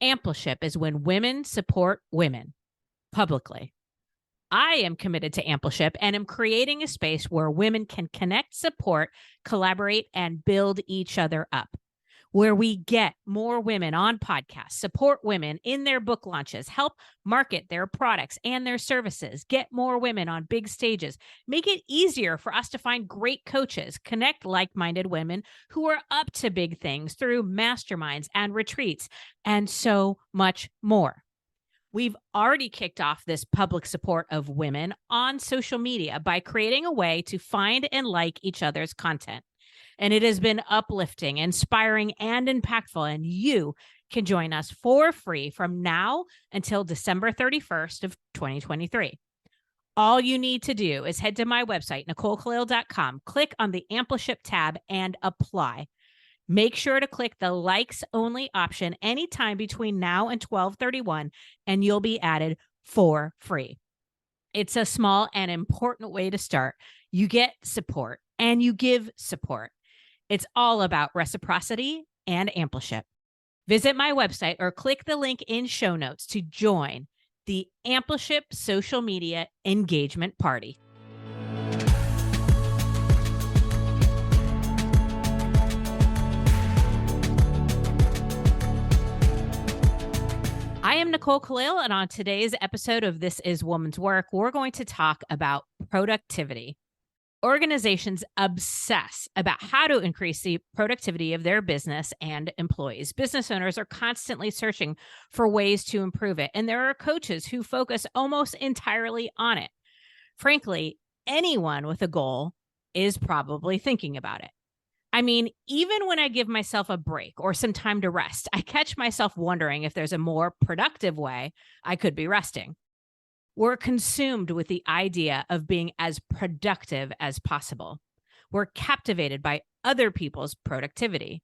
Ampleship is when women support women publicly. I am committed to Ampleship and am creating a space where women can connect, support, collaborate, and build each other up, where we get more women on podcasts, support women in their book launches, help market their products and their services, get more women on big stages, make it easier for us to find great coaches, connect like-minded women who are up to big things through masterminds and retreats, and so much more. We've already kicked off this public support of women on social media by creating a way to find and like each other's content. And it has been uplifting, inspiring, and impactful. And you can join us for free from now until December 31st of 2023. All you need to do is head to my website, NicoleKhalil.com, click on the Ampleship tab, and apply. Make sure to click the likes only option anytime between now and 12/31, and you'll be added for free. It's a small and important way to start. You get support and you give support. It's all about reciprocity and Ampleship. Visit my website or click the link in show notes to join the Ampleship social media engagement party. I am Nicole Khalil, and on today's episode of This Is Woman's Work, we're going to talk about productivity. Organizations obsess about how to increase the productivity of their business and employees. Business owners are constantly searching for ways to improve it, and there are coaches who focus almost entirely on it. Frankly, anyone with a goal is probably thinking about it. I mean, even when I give myself a break or some time to rest, I catch myself wondering if there's a more productive way I could be resting. We're consumed with the idea of being as productive as possible. We're captivated by other people's productivity.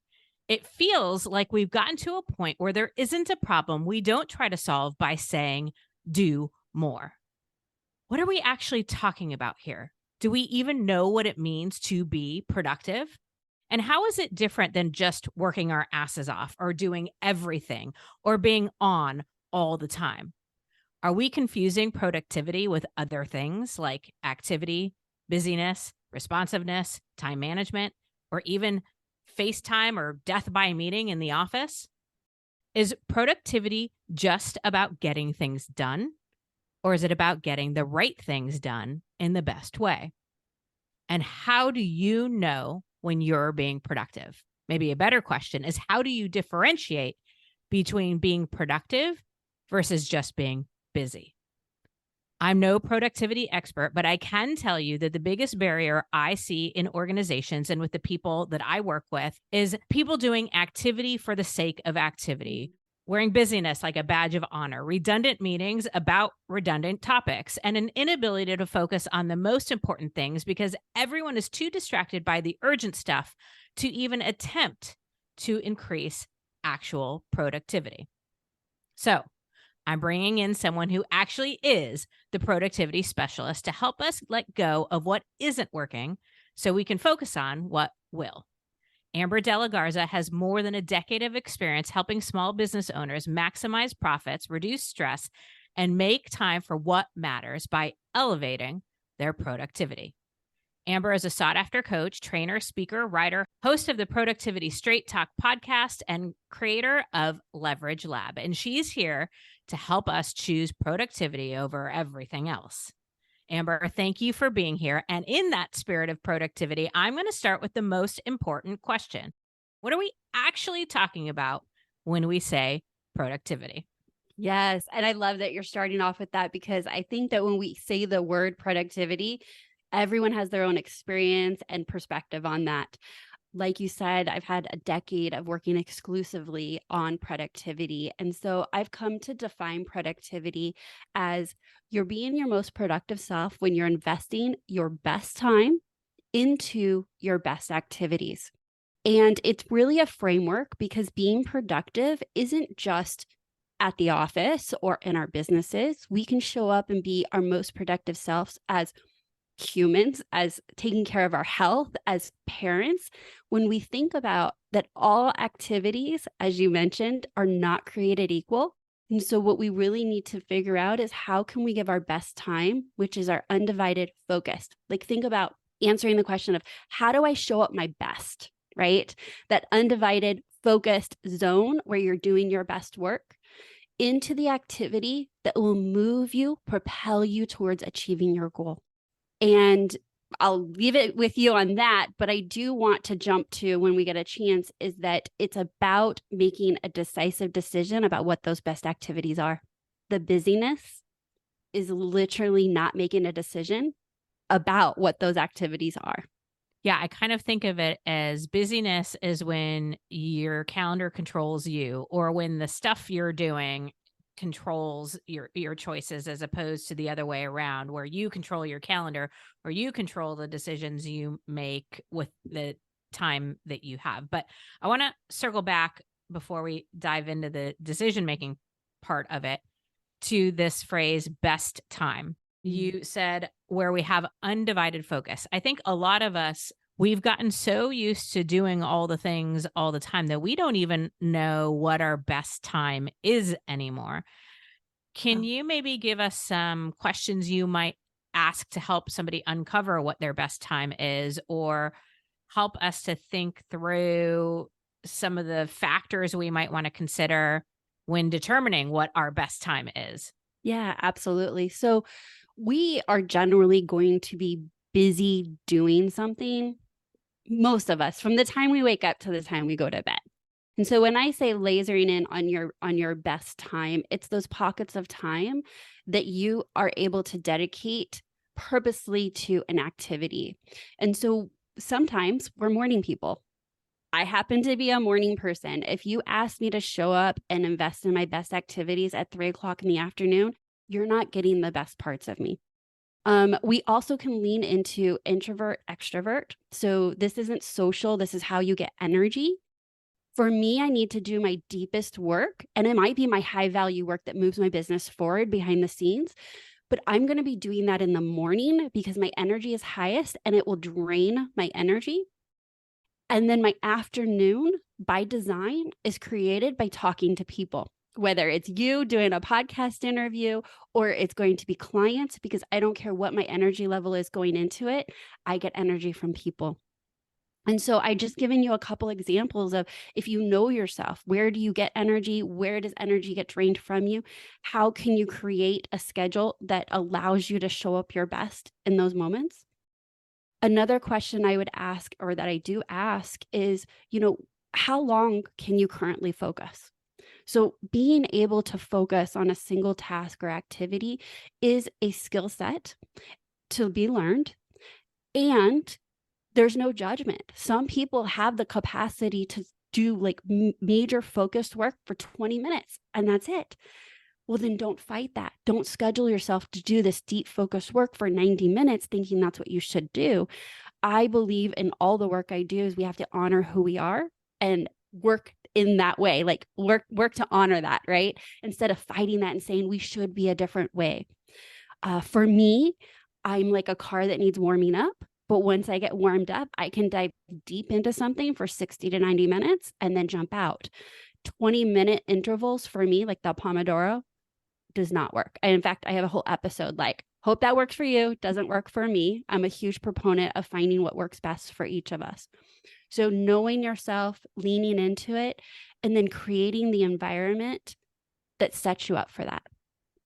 It feels like we've gotten to a point where there isn't a problem we don't try to solve by saying, do more. What are we actually talking about here? Do we even know what it means to be productive? And how is it different than just working our asses off or doing everything or being on all the time? Are we confusing productivity with other things like activity, busyness, responsiveness, time management, or even FaceTime or death by meeting in the office? Is productivity just about getting things done? Or is it about getting the right things done in the best way? And how do you know when you're being productive? Maybe a better question is, how do you differentiate between being productive versus just being busy? I'm no productivity expert, but I can tell you that the biggest barrier I see in organizations and with the people that I work with is people doing activity for the sake of activity, wearing busyness like a badge of honor, redundant meetings about redundant topics, and an inability to focus on the most important things because everyone is too distracted by the urgent stuff to even attempt to increase actual productivity. So I'm bringing in someone who actually is the productivity specialist to help us let go of what isn't working so we can focus on what will. Amber Della Garza has more than a decade of experience helping small business owners maximize profits, reduce stress, and make time for what matters by elevating their productivity. Amber is a sought-after coach, trainer, speaker, writer, host of the Productivity Straight Talk podcast, and creator of Leverage Lab. And she's here to help us choose productivity over everything else. Amber, thank you for being here. And in that spirit of productivity, I'm going to start with the most important question. What are we actually talking about when we say productivity? Yes. And I love that you're starting off with that, because I think that when we say the word productivity, everyone has their own experience and perspective on that. Like you said, I've had a decade of working exclusively on productivity. And so I've come to define productivity as you're being your most productive self when you're investing your best time into your best activities. And it's really a framework, because being productive isn't just at the office or in our businesses. We can show up and be our most productive selves as humans, as taking care of our health, as parents, when we think about that all activities, as you mentioned, are not created equal. And so what we really need to figure out is how can we give our best time, which is our undivided focus. Like think about answering the question of how do I show up my best, right? That undivided focused zone where you're doing your best work into the activity that will move you, propel you towards achieving your goal. And I'll leave it with you on that, but I do want to jump to when we get a chance is that it's about making a decisive decision about what those best activities are. The busyness is literally not making a decision about what those activities are. Yeah, I kind of think of it as busyness is when your calendar controls you, or when the stuff you're doing controls your choices, as opposed to the other way around, where you control your calendar or you control the decisions you make with the time that you have. But I want to circle back before we dive into the decision making part of it to this phrase, best time. You said where we have undivided focus. I think a lot of us, we've gotten so used to doing all the things all the time that we don't even know what our best time is anymore. Can you maybe give us some questions you might ask to help somebody uncover what their best time is, or help us to think through some of the factors we might want to consider when determining what our best time is? Yeah, absolutely. So we are generally going to be busy doing something, most of us, from the time we wake up to the time we go to bed. And so when I say lasering in on your best time, it's those pockets of time that you are able to dedicate purposely to an activity. And so sometimes we're morning people. I happen to be a morning person. If you ask me to show up and invest in my best activities at 3 o'clock in the afternoon, you're not getting the best parts of me. We also can lean into introvert, extrovert. So this isn't social. This is how you get energy. For me, I need to do my deepest work, and it might be my high value work that moves my business forward behind the scenes. But I'm going to be doing that in the morning because my energy is highest and it will drain my energy. And then my afternoon, by design, is created by talking to people, whether it's you doing a podcast interview or it's going to be clients, because I don't care what my energy level is going into it. I get energy from people. And so I just given you a couple examples of, if you know yourself, where do you get energy? Where does energy get drained from you? How can you create a schedule that allows you to show up your best in those moments? Another question I would ask, or that I do ask, is, how long can you currently focus? So being able to focus on a single task or activity is a skill set to be learned. And there's no judgment. Some people have the capacity to do like major focused work for 20 minutes and that's it. Well, then don't fight that. Don't schedule yourself to do this deep focused work for 90 minutes thinking that's what you should do. I believe in all the work I do is we have to honor who we are and work in that way, like work to honor that, right? Instead of fighting that and saying we should be a different way. For me, I'm like a car that needs warming up. But once I get warmed up, I can dive deep into something for 60 to 90 minutes and then jump out. 20-minute intervals for me, like the Pomodoro, does not work. And in fact, I have a whole episode like, hope that works for you. Doesn't work for me. I'm a huge proponent of finding what works best for each of us. So knowing yourself, leaning into it, and then creating the environment that sets you up for that.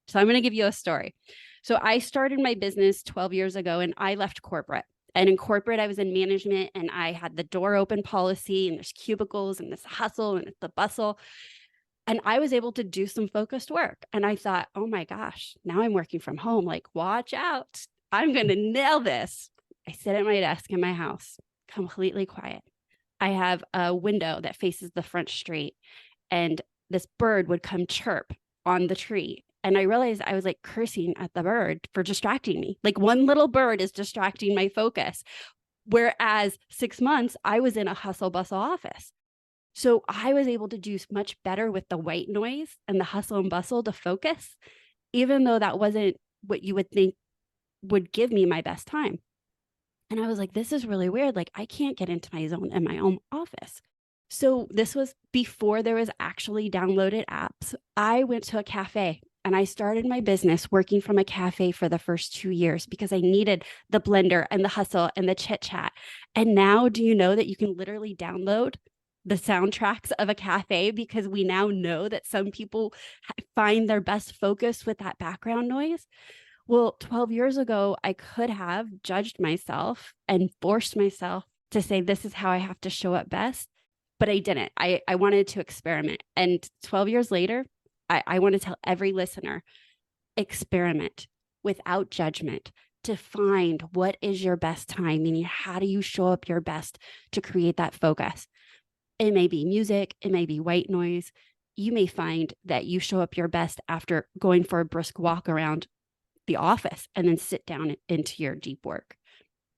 So I'm going to give you a story. So I started my business 12 years ago and I left corporate. And in corporate, I was in management and I had the door open policy and there's cubicles and this hustle and the bustle. And I was able to do some focused work. And I thought, oh my gosh, now I'm working from home. Like, watch out. I'm going to nail this. I sit at my desk in my house, completely quiet. I have a window that faces the front street and this bird would come chirp on the tree. And I realized I was like cursing at the bird for distracting me. Like one little bird is distracting my focus. Whereas 6 months, I was in a hustle bustle office. So I was able to do much better with the white noise and the hustle and bustle to focus, even though that wasn't what you would think would give me my best time. And I was like, this is really weird. Like, I can't get into my zone in my own office. So this was before there was actually downloaded apps. I went to a cafe and I started my business working from a cafe for the first 2 years because I needed the blender and the hustle and the chit chat. And now, do you know that you can literally download the soundtracks of a cafe, because we now know that some people find their best focus with that background noise? Well, 12 years ago, I could have judged myself and forced myself to say, this is how I have to show up best. But I didn't. I wanted to experiment. And 12 years later, I want to tell every listener, experiment without judgment to find what is your best time, meaning how do you show up your best to create that focus. It may be music, it may be white noise. You may find that you show up your best after going for a brisk walk around the office and then sit down into your deep work.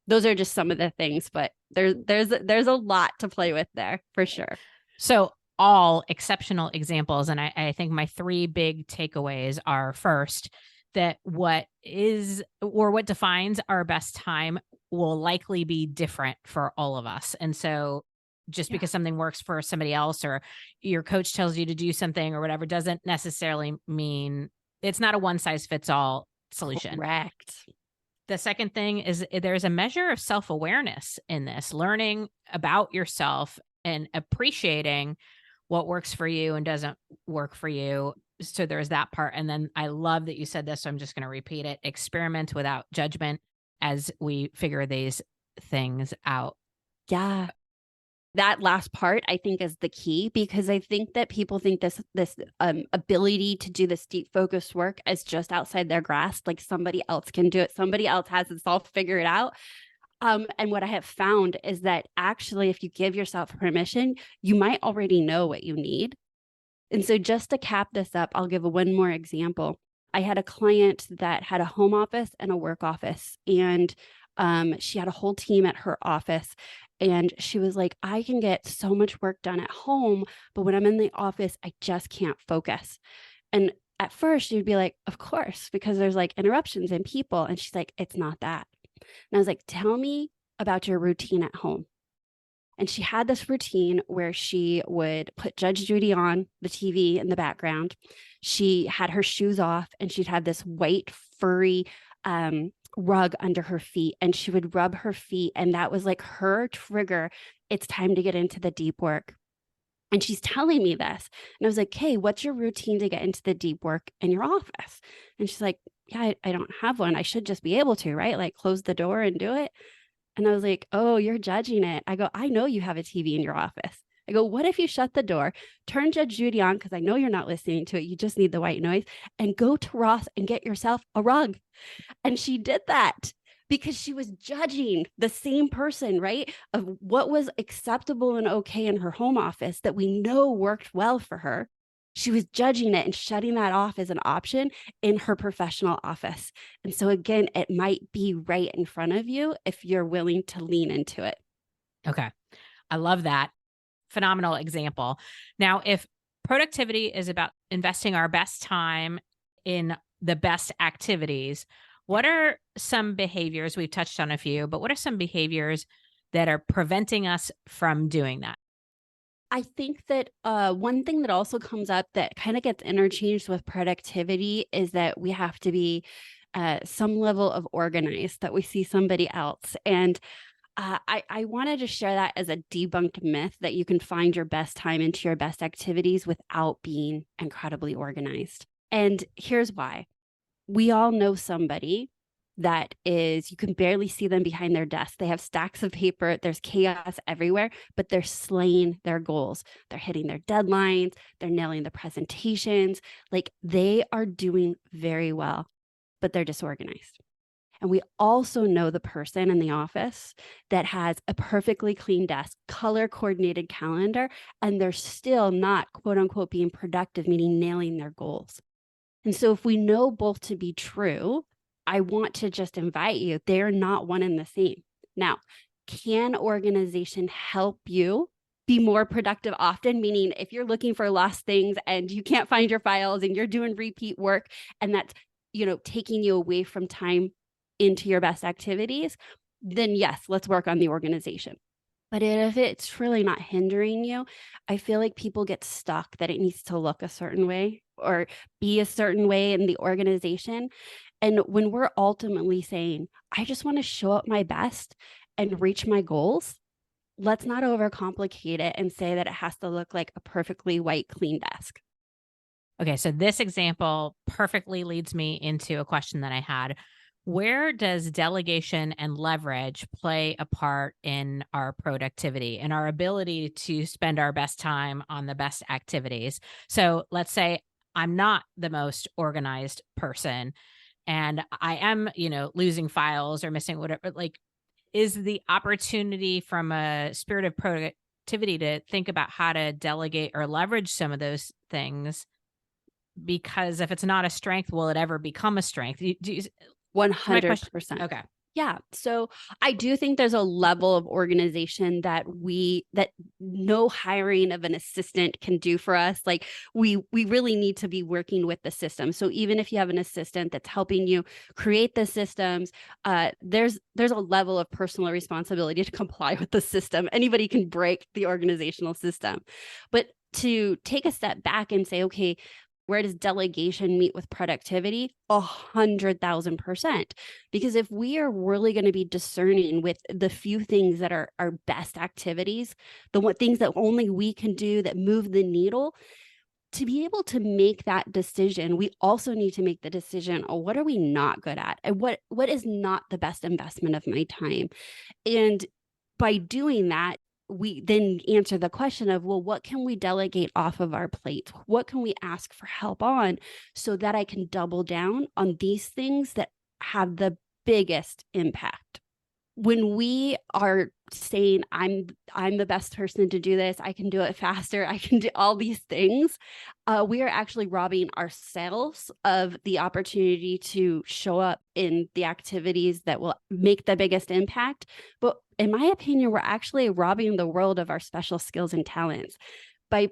Those are just some of the things, but there's a lot to play with there for sure. So all exceptional examples. And I think my three big takeaways are, first, that what is or what defines our best time will likely be different for all of us. And so just because something works for somebody else or your coach tells you to do something or whatever doesn't necessarily mean it's not a one size fits all solution. Correct. The second thing is there's a measure of self-awareness in this, learning about yourself and appreciating what works for you and doesn't work for you. So there's that part. And then I love that you said this, so I'm just going to repeat it. Experiment without judgment as we figure these things out. Yeah. That last part, I think, is the key, because I think that people think this ability to do this deep focus work is just outside their grasp. Like somebody else can do it. Somebody else has this all figured out. And what I have found is that actually, if you give yourself permission, you might already know what you need. And so just to cap this up, I'll give one more example. I had a client that had a home office and a work office, and she had a whole team at her office. And she was like, I can get so much work done at home, but when I'm in the office, I just can't focus. And at first you'd be like, of course, because there's like interruptions and people. And she's like, it's not that. And I was like, tell me about your routine at home. And she had this routine where she would put Judge Judy on the TV in the background. She had her shoes off and she'd have this white furry rug under her feet, and she would rub her feet. And that was like her trigger. It's time to get into the deep work. And she's telling me this. And I was like, hey, what's your routine to get into the deep work in your office? And she's like, yeah, I don't have one. I should just be able to, right? Like close the door and do it. And I was like, oh, you're judging it. I go, I know you have a TV in your office. I go, what if you shut the door, turn Judge Judy on, because I know you're not listening to it. You just need the white noise, and go to Ross and get yourself a rug. And she did that because she was judging the same person, right? Of what was acceptable and okay in her home office that we know worked well for her. She was judging it and shutting that off as an option in her professional office. And so again, it might be right in front of you if you're willing to lean into it. Okay. I love that. Phenomenal example. Now, if productivity is about investing our best time in the best activities, what are some behaviors, we've touched on a few, but what are some behaviors that are preventing us from doing that? I think that one thing that also comes up that kind of gets interchanged with productivity is that we have to be some level of organized, that we see somebody else. And I wanted to share that as a debunked myth, that you can find your best time into your best activities without being incredibly organized. And here's why. We all know somebody that is, you can barely see them behind their desk. They have stacks of paper. There's chaos everywhere, but they're slaying their goals. They're hitting their deadlines. They're nailing the presentations. Like they are doing very well, but they're disorganized. And we also know the person in the office that has a perfectly clean desk, color coordinated calendar, and they're still not, quote unquote, being productive, meaning nailing their goals. And so if we know both to be true, I want to just invite you, they're not one and the same. Now, can organization help you be more productive often? Meaning if you're looking for lost things and you can't find your files and you're doing repeat work and that's, taking you away from time into your best activities, then yes, let's work on the organization. But if it's really not hindering you, I feel like people get stuck that it needs to look a certain way or be a certain way in the organization. And when we're ultimately saying, I just want to show up my best and reach my goals, let's not overcomplicate it and say that it has to look like a perfectly white, clean desk. Okay, so this example perfectly leads me into a question that I had. Where does delegation and leverage play a part in our productivity and our ability to spend our best time on the best activities? So let's say I'm not the most organized person and I am, losing files or missing whatever. Like, is the opportunity from a spirit of productivity to think about how to delegate or leverage some of those things? Because if it's not a strength, will it ever become a strength? Is my question 100%. okay. Yeah. So I do think there's a level of organization that no hiring of an assistant can do for us. Like we really need to be working with the system. So even if you have an assistant that's helping you create the systems, there's a level of personal responsibility to comply with the system. Anybody can break the organizational system. But to take a step back and say, okay, where does delegation meet with productivity? 100,000%. Because if we are really going to be discerning with the few things that are our best activities, things that only we can do that move the needle, to be able to make that decision, we also need to make the decision, oh, what are we not good at? And what is not the best investment of my time? And by doing that, we then answer the question of, well, what can we delegate off of our plate? What can we ask for help on so that I can double down on these things that have the biggest impact? When we are saying I'm the best person to do this, I can do it faster, I can do all these things, we are actually robbing ourselves of the opportunity to show up in the activities that will make the biggest impact. But in my opinion, we're actually robbing the world of our special skills and talents by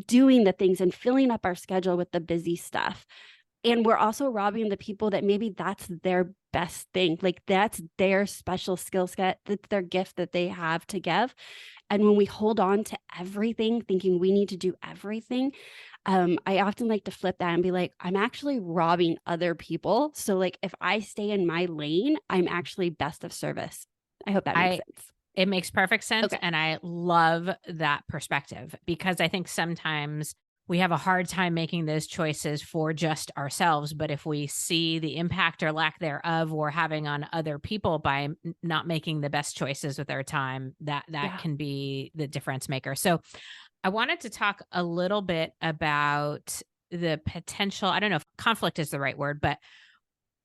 doing the things and filling up our schedule with the busy stuff. And we're also robbing the people that maybe that's their best thing. Like that's their special skill set, that's their gift that they have to give. And when we hold on to everything, thinking we need to do everything, I often like to flip that and be like, I'm actually robbing other people. So like if I stay in my lane, I'm actually best of service. I hope that makes sense. It makes perfect sense. Okay. And I love that perspective because I think sometimes we have a hard time making those choices for just ourselves. But if we see the impact or lack thereof we're having on other people by not making the best choices with our time, that Yeah. can be the difference maker. So I wanted to talk a little bit about the potential. I don't know if conflict is the right word, but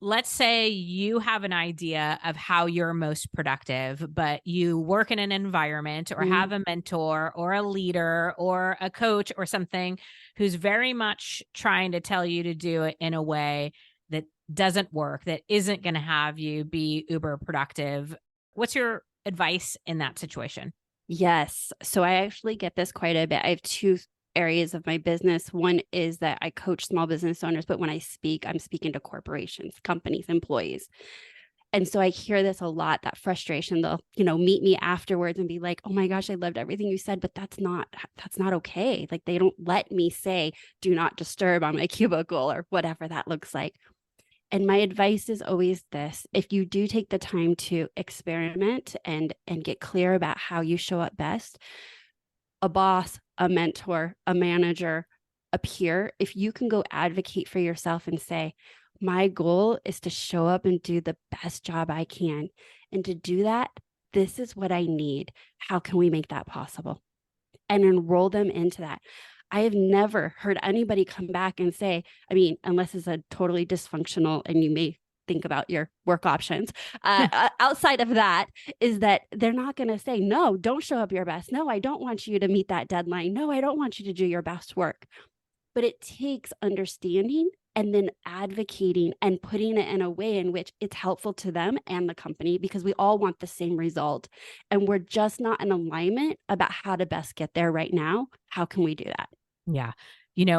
let's say you have an idea of how you're most productive, but you work in an environment or Mm, have a mentor or a leader or a coach or something who's very much trying to tell you to do it in a way that doesn't work, that isn't going to have you be uber productive. What's your advice in that situation? yes. So I actually get this quite a bit. I have two areas of my business. One is that I coach small business owners, but when I speak, I'm speaking to corporations, companies, employees. And so I hear this a lot, that frustration. They'll, meet me afterwards and be like, "Oh my gosh, I loved everything you said, but that's not okay. Like they don't let me say do not disturb on my cubicle or whatever that looks like." And my advice is always this: if you do take the time to experiment and get clear about how you show up best, a boss, a mentor, a manager, a peer, if you can go advocate for yourself and say, my goal is to show up and do the best job I can. And to do that, this is what I need. How can we make that possible? And enroll them into that. I have never heard anybody come back and say, I mean, unless it's a totally dysfunctional and you may think about your work options. Outside of that, is that they're not going to say, no, don't show up your best. No, I don't want you to meet that deadline. No, I don't want you to do your best work. But it takes understanding and then advocating and putting it in a way in which it's helpful to them and the company, because we all want the same result. And we're just not in alignment about how to best get there right now. How can we do that? Yeah.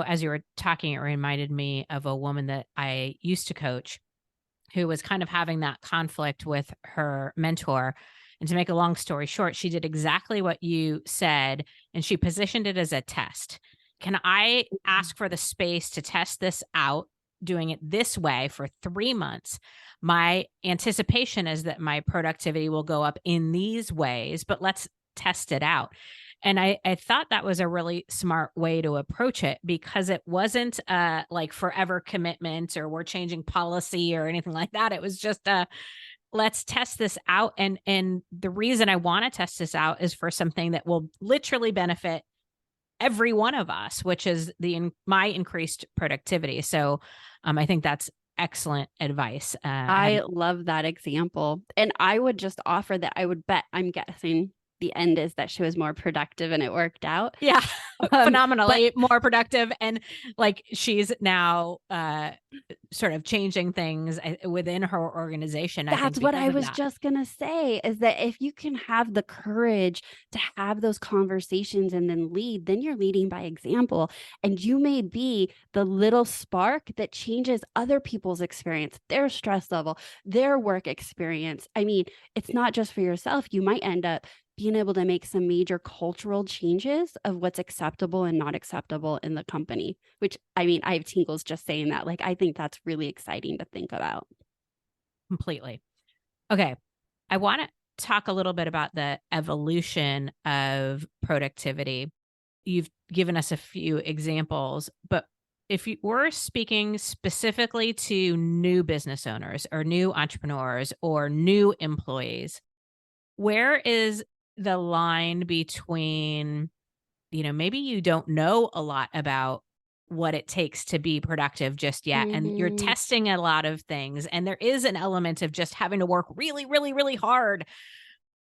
As you were talking, it reminded me of a woman that I used to coach. who was kind of having that conflict with her mentor. And to make a long story short, she did exactly what you said, and she positioned it as a test. Can I ask for the space to test this out, doing it this way for 3 months? My anticipation is that my productivity will go up in these ways, but let's test it out. And I thought that was a really smart way to approach it, because it wasn't like forever commitment or we're changing policy or anything like that. It was just let's test this out. And the reason I want to test this out is for something that will literally benefit every one of us, which is my increased productivity. So I think that's excellent advice. I love that example. And I would just offer that I would bet, I'm guessing the end is that she was more productive and it worked out. Yeah, phenomenally more productive. And like she's now sort of changing things within her organization. That's what I was just going to say, is that if you can have the courage to have those conversations and then lead, then you're leading by example. And you may be the little spark that changes other people's experience, their stress level, their work experience. I mean, it's not just for yourself. You might end up being able to make some major cultural changes of what's acceptable and not acceptable in the company, which, I mean, I have tingles just saying that. Like, I think that's really exciting to think about. Completely. Okay. I want to talk a little bit about the evolution of productivity. You've given us a few examples, but if you were speaking specifically to new business owners or new entrepreneurs or new employees, where is the line between, maybe you don't know a lot about what it takes to be productive just yet, and you're testing a lot of things, and there is an element of just having to work really, really, really hard,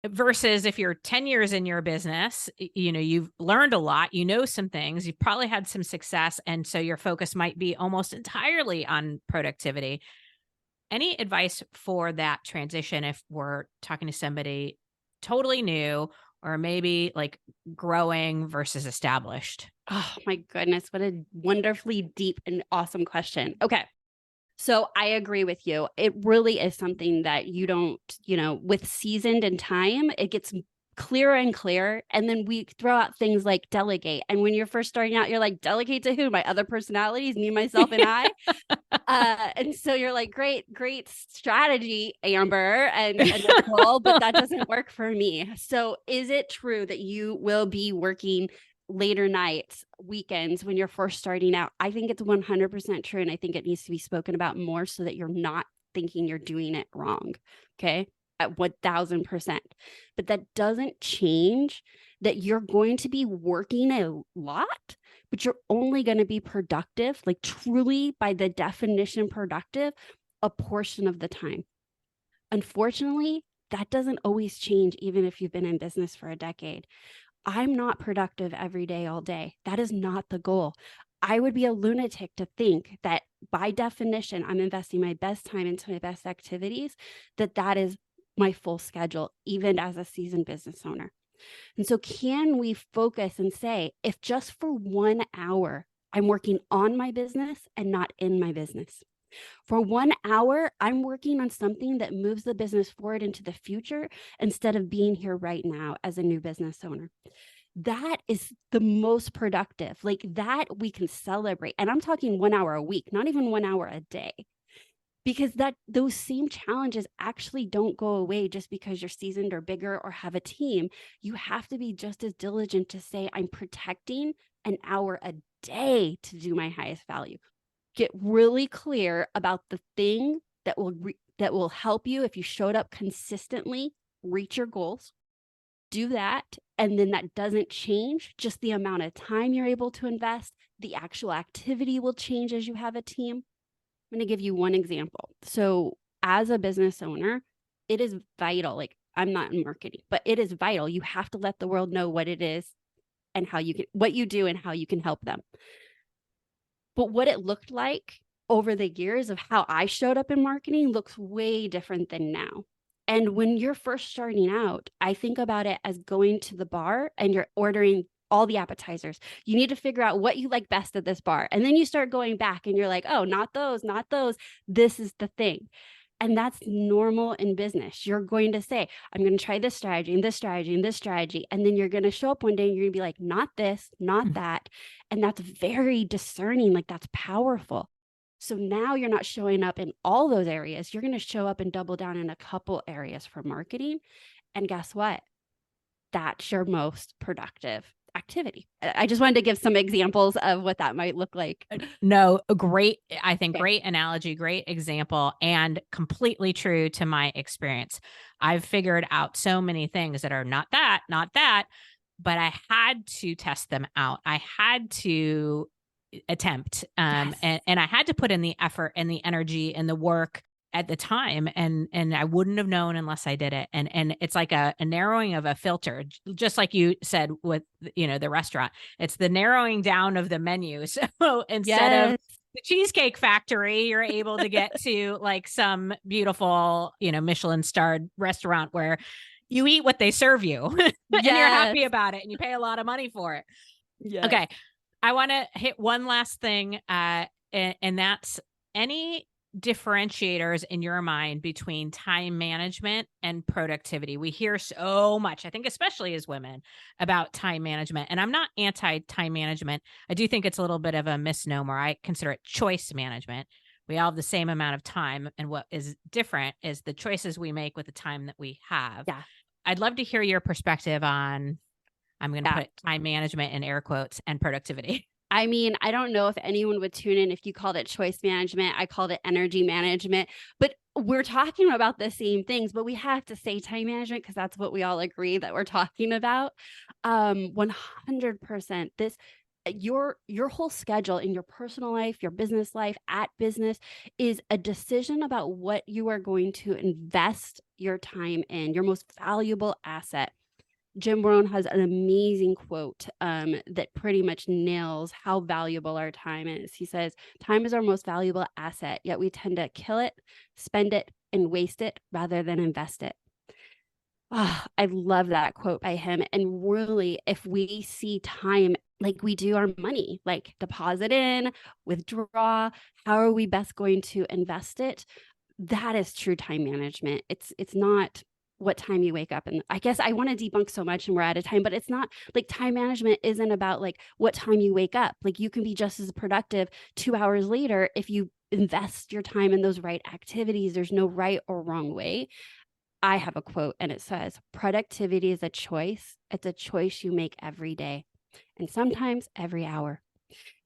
versus if you're 10 years in your business, you've learned a lot, some things, you've probably had some success, and so your focus might be almost entirely on productivity. Any advice for that transition if we're talking to somebody totally new, or maybe like growing versus established? Oh my goodness, what a wonderfully deep and awesome question. Okay. So I agree with you. It really is something that you don't, with seasoned in time, it gets clearer and clearer. And then we throw out things like delegate. And when you're first starting out, you're like, delegate to who? My other personalities, me, myself, and I. And so you're like, great strategy, Amber and Nicole, but that doesn't work for me. So is it true that you will be working later nights, weekends when you're first starting out? I think it's 100% true. And I think it needs to be spoken about more so that you're not thinking you're doing it wrong. Okay. At 1000%. But that doesn't change that you're going to be working a lot, but you're only going to be productive, like truly by the definition productive, a portion of the time. Unfortunately, that doesn't always change, even if you've been in business for a decade. I'm not productive every day, all day. That is not the goal. I would be a lunatic to think that by definition, I'm investing my best time into my best activities, that is my full schedule, even as a seasoned business owner. And so can we focus and say, if just for 1 hour, I'm working on my business and not in my business. For 1 hour, I'm working on something that moves the business forward into the future instead of being here right now as a new business owner. That is the most productive. Like that we can celebrate. And I'm talking 1 hour a week, not even 1 hour a day. Because those same challenges actually don't go away just because you're seasoned or bigger or have a team. You have to be just as diligent to say, I'm protecting an hour a day to do my highest value. Get really clear about the thing that will help you if you showed up consistently, reach your goals. Do that. And then that doesn't change. Just the amount of time you're able to invest, the actual activity will change as you have a team. I'm going to give you one example. So as a business owner, it is vital. Like I'm not in marketing, but it is vital. You have to let the world know what it is and what you do and how you can help them. But what it looked like over the years of how I showed up in marketing looks way different than now. And when you're first starting out, I think about it as going to the bar and you're ordering all the appetizers. You need to figure out what you like best at this bar. And then you start going back and you're like, oh, not those, not those. This is the thing. And that's normal in business. You're going to say, I'm going to try this strategy and this strategy and this strategy. And then you're going to show up one day and you're going to be like, not this, not that. And that's very discerning. Like, that's powerful. So now you're not showing up in all those areas. You're going to show up and double down in a couple areas for marketing. And guess what? That's your most productive activity. I just wanted to give some examples of what that might look like. No, I think Okay. great analogy, great example, and completely true to my experience. I've figured out so many things that are not that, but I had to test them out. I had to attempt, Yes. and I had to put in the effort and the energy and the work at the time, and I wouldn't have known unless I did it. And it's like a narrowing of a filter, just like you said with the restaurant. It's the narrowing down of the menu. So instead of Yes. the Cheesecake Factory, you're able to get to like some beautiful, Michelin starred restaurant where you eat what they serve you and you're Yes. happy about it and you pay a lot of money for it. Yes. Okay. I want to hit one last thing, and that's any differentiators in your mind between time management and productivity. We hear so much, I think, especially as women, about time management. And I'm not anti time management. I do think it's a little bit of a misnomer. I consider it choice management. We all have the same amount of time. And what is different is the choices we make with the time that we have. Yeah. I'd love to hear your perspective on, I'm going to Yeah. put time management in air quotes, and productivity. I mean, I don't know if anyone would tune in if you called it choice management. I called it energy management, but we're talking about the same things, but we have to say time management because that's what we all agree that we're talking about. 100%. This your whole schedule in your personal life, your business life, at business is a decision about what you are going to invest your time in, your most valuable asset. Jim Rohn has an amazing quote that pretty much nails how valuable our time is. He says, time is our most valuable asset, yet we tend to kill it, spend it, and waste it rather than invest it. Oh, I love that quote by him. And really, if we see time like we do our money, like deposit in, withdraw, how are we best going to invest it? That is true time management. It's not what time you wake up. And I guess I want to debunk so much and we're out of time, but it's not like time management isn't about like what time you wake up. Like you can be just as productive 2 hours later if you invest your time in those right activities. There's no right or wrong way. I have a quote and it says, productivity is a choice. It's a choice you make every day and sometimes every hour.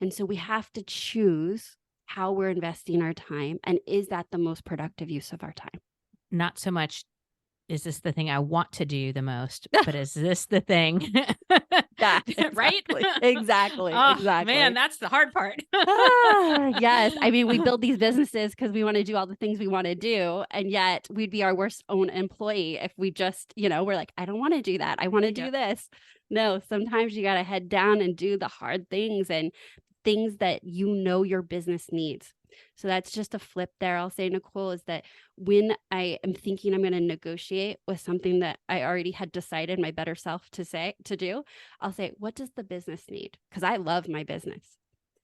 And so we have to choose how we're investing our time. And is that the most productive use of our time? Not so much, is this the thing I want to do the most, but is this the thing? Yeah, Right? exactly. Exactly. Oh, Exactly. man, that's the hard part. Yes. I mean, we build these businesses because we want to do all the things we want to do. And yet we'd be our worst own employee if we just, we're like, I don't want to do that. I want to do this. No, sometimes you got to head down and do the hard things and things that your business needs. So that's just a flip there. I'll say, Nicole, is that when I am thinking I'm going to negotiate with something that I already had decided my better self to do, I'll say, what does the business need? Because I love my business.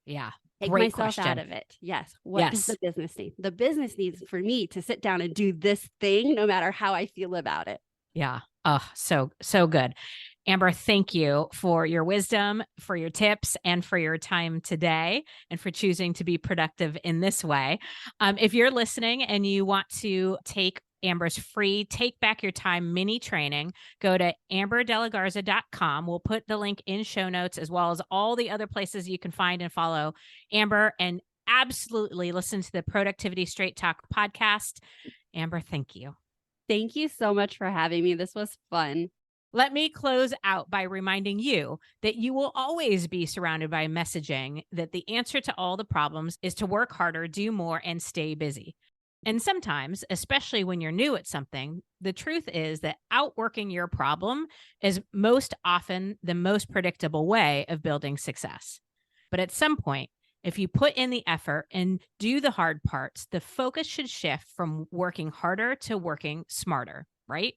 Yeah. Take Great myself question. out of it. Yes. What does the business need? The business needs for me to sit down and do this thing, no matter how I feel about it. Yeah. Oh, so good. Amber, thank you for your wisdom, for your tips, and for your time today, and for choosing to be productive in this way. If you're listening and you want to take Amber's free Take Back Your Time mini training, go to amberdelagarza.com. We'll put the link in show notes, as well as all the other places you can find and follow Amber, and absolutely listen to the Productivity Straight Talk podcast. Amber, thank you. Thank you so much for having me. This was fun. Let me close out by reminding you that you will always be surrounded by messaging that the answer to all the problems is to work harder, do more, and stay busy. And sometimes, especially when you're new at something, the truth is that outworking your problem is most often the most predictable way of building success. But at some point, if you put in the effort and do the hard parts, the focus should shift from working harder to working smarter, right?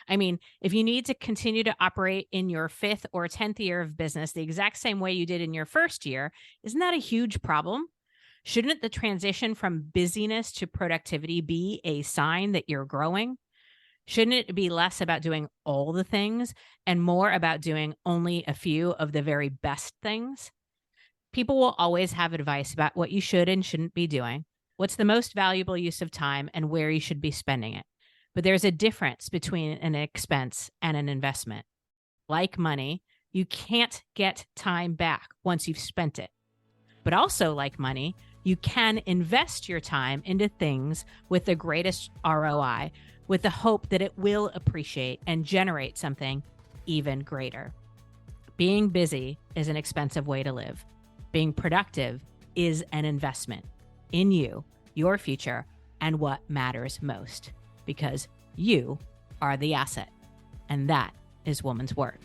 I mean, if you need to continue to operate in your 5th or 10th year of business the exact same way you did in your first year, isn't that a huge problem? Shouldn't the transition from busyness to productivity be a sign that you're growing? Shouldn't it be less about doing all the things and more about doing only a few of the very best things? People will always have advice about what you should and shouldn't be doing, what's the most valuable use of time, and where you should be spending it. But there's a difference between an expense and an investment. Like money, you can't get time back once you've spent it. But also, like money, you can invest your time into things with the greatest ROI, with the hope that it will appreciate and generate something even greater. Being busy is an expensive way to live. Being productive is an investment in you, your future, and what matters most, because you are the asset. And that is woman's work.